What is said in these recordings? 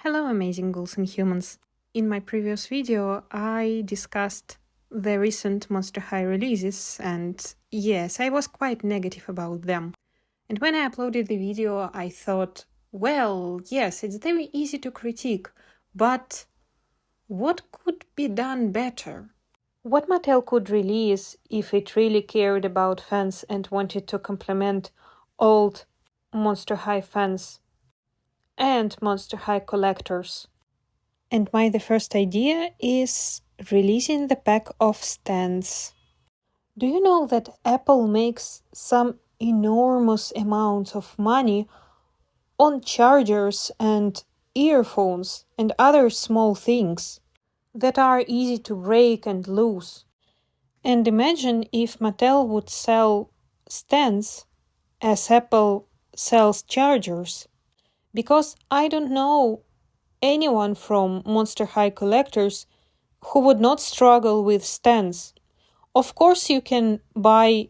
Hello, amazing ghouls and humans. In my previous video, I discussed the recent Monster High releases, and yes, I was quite negative about them. And when I uploaded the video, I thought, well, yes, it's very easy to critique, but what could be done better? What Mattel could release if it really cared about fans and wanted to complement old Monster High fans and Monster High collectors? And the first idea is releasing the pack of stands. Do you know that Apple makes some enormous amounts of money on chargers and earphones and other small things that are easy to break and lose? And imagine if Mattel would sell stands as Apple sells chargers. Because I don't know anyone from Monster High collectors who would not struggle with stands. Of course, you can buy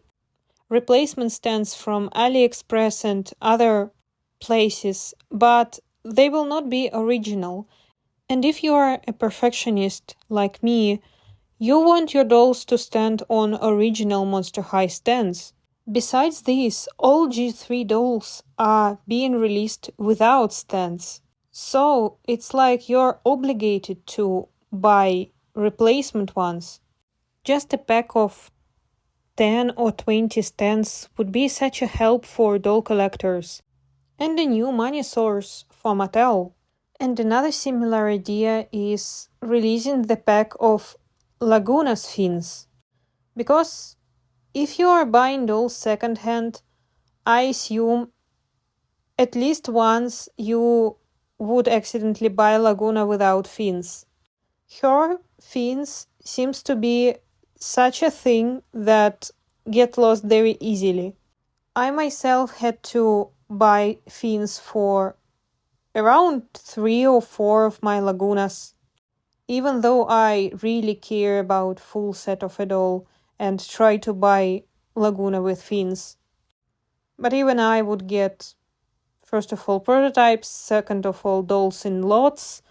replacement stands from AliExpress and other places, but they will not be original. And if you are a perfectionist like me, you want your dolls to stand on original Monster High stands. Besides this, all G3 dolls are being released without stands. So it's like you're obligated to buy replacement ones. Just a pack of 10 or 20 stands would be such a help for doll collectors and a new money source for Mattel. And another similar idea is releasing the pack of Laguna fins. Because if you are buying dolls secondhand, I assume at least once you would accidentally buy Laguna without fins. Her fins seems to be such a thing that get lost very easily. I myself had to buy fins for around 3 or 4 of my Lagunas, even though I really care about full set of a doll and try to buy Laguna with fins. But even I would get, first of all, prototypes, second of all, dolls in lots,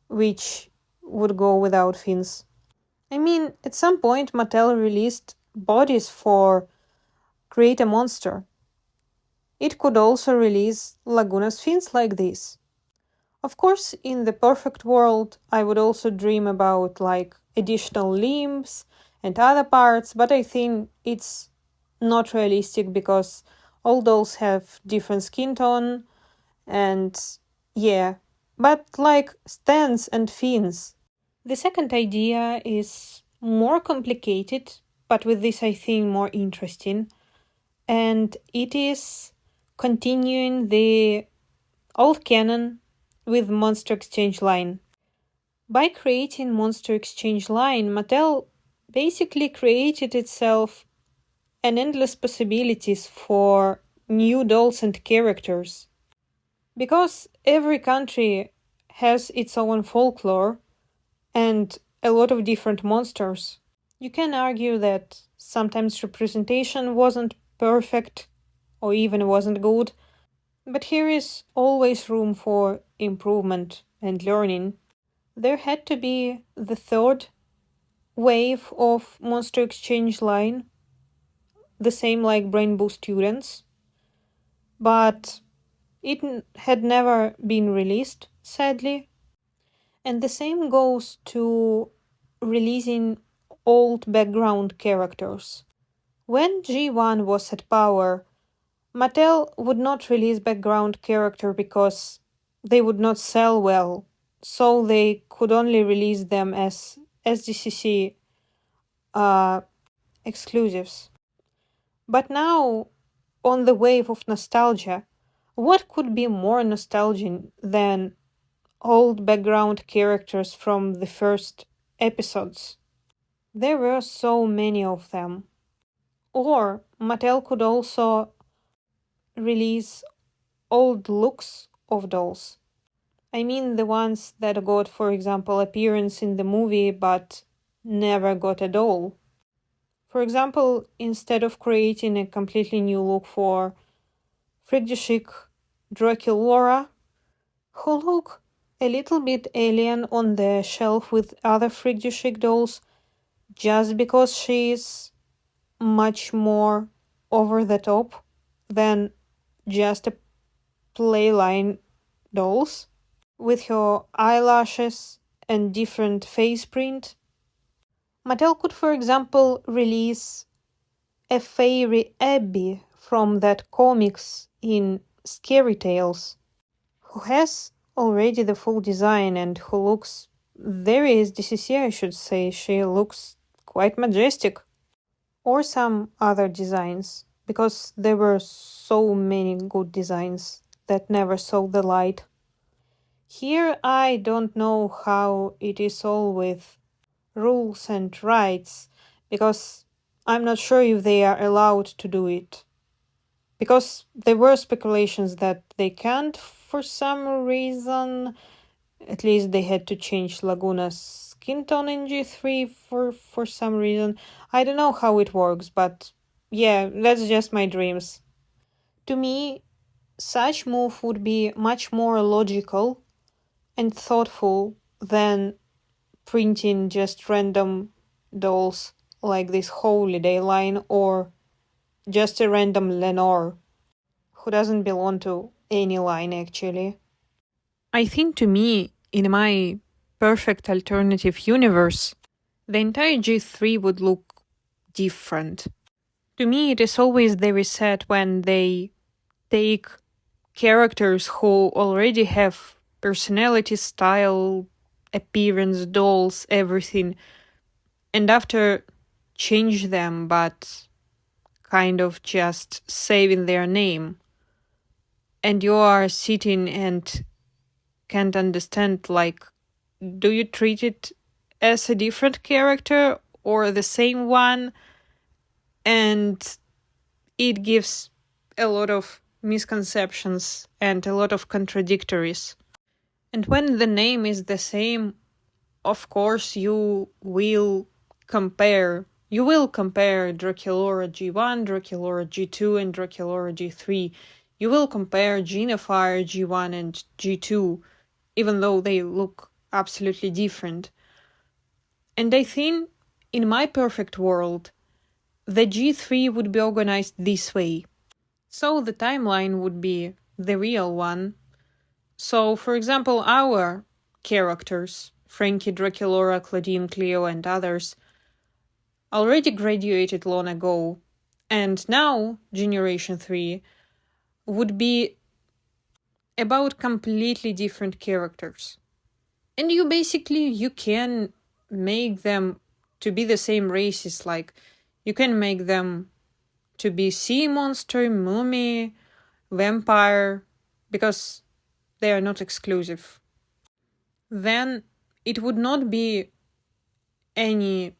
which would go without fins. I mean, at some point, Mattel released bodies for Create a Monster. It could also release Laguna's fins like this. Of course, in the perfect world, I would also dream about like additional limbs and other parts, but I think it's not realistic because all dolls have different skin tone and yeah, but like stands and fins. The second idea is more complicated, but with this I think more interesting, and it is continuing the old canon with Monster Exchange line. By creating Monster Exchange line, Mattel basically created itself an endless possibilities for new dolls and characters. Because every country has its own folklore and a lot of different monsters, you can argue that sometimes representation wasn't perfect or even wasn't good, but here is always room for improvement and learning. There had to be the third wave of Monster Exchange line, the same like Brain Boost students, but it had never been released, sadly. And the same goes to releasing old background characters. When G1 was at power, Mattel would not release background character because they would not sell well, so they could only release them as SDCC exclusives. But now, on the wave of nostalgia, what could be more nostalgic than old background characters from the first episodes? There were so many of them. Or Mattel could also release old looks of dolls. I mean the ones that got, for example, appearance in the movie but never got a doll. For example, instead of creating a completely new look for Freak de Chic Draculaura, who look a little bit alien on the shelf with other Freak du Chic dolls, just because she's much more over the top than just a playline dolls, with her eyelashes and different face print. Mattel could, for example, release a fairy Abby from that comics in Scary Tales, who has already the full design and who looks very SDCC, I should say. She looks quite majestic. Or some other designs, because there were so many good designs that never saw the light. Here I don't know how it is all with rules and rights, because I'm not sure if they are allowed to do it. Because there were speculations that they can't for some reason. At least they had to change Laguna's skin tone in G3 for some reason. I don't know how it works, but yeah, that's just my dreams. To me, such move would be much more logical and thoughtful than printing just random dolls like this Holiday line or just a random Lenore, who doesn't belong to any line actually. I think to me, in my perfect alternative universe, the entire G3 would look different. To me, it is always very sad when they take characters who already have personality, style, appearance, dolls, everything, and after change them, but kind of just saving their name. And you are sitting and can't understand, like, do you treat it as a different character or the same one? And it gives a lot of misconceptions and a lot of contradictories. And when the name is the same, of course you will compare. You will compare Draculaura G1, Draculaura G2, and Draculaura G3. You will compare Genefire G1 and G2, even though they look absolutely different. And I think, in my perfect world, the G3 would be organized this way. So the timeline would be the real one. So, for example, our characters, Frankie, Draculaura, Claudine, Cleo, and others, already graduated long ago. And now, Generation 3 would be about completely different characters. And you can make them to be the same races, like you can make them to be sea monster, mummy, vampire, because they are not exclusive. Then it would not be any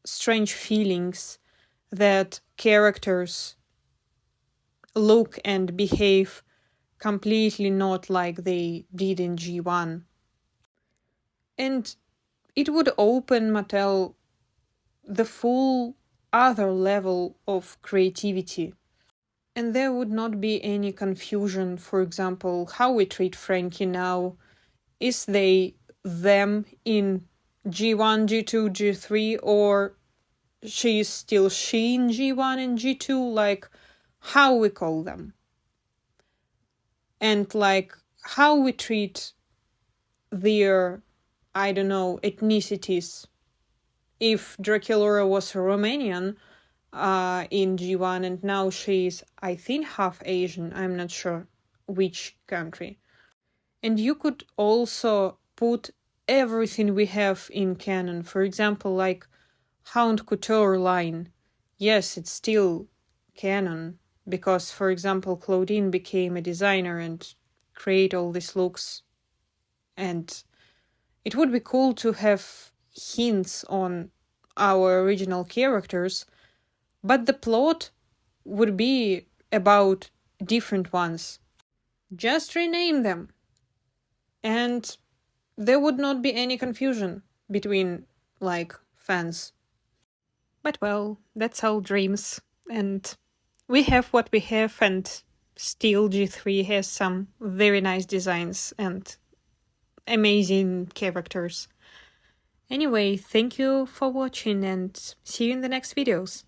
strange feelings that characters look and behave completely not like they did in G1. And it would open Mattel the full other level of creativity. And there would not be any confusion, for example, how we treat Frankie now. Is they them in G1, G2, G3, or she is still she in G1 and G2, like how we call them. And like how we treat their, I don't know, ethnicities. If Draculaura was Romanian in G1 and now she's, I think, half Asian, I'm not sure which country. And you could also put everything we have in canon. For example, like Hound Couture line. Yes, it's still canon because, for example, Claudine became a designer and create all these looks. And it would be cool to have hints on our original characters, but the plot would be about different ones. Just rename them. And there would not be any confusion between, like, fans. But well, that's all dreams. And we have what we have, and still G3 has some very nice designs. And amazing characters. Anyway, thank you for watching and see you in the next videos.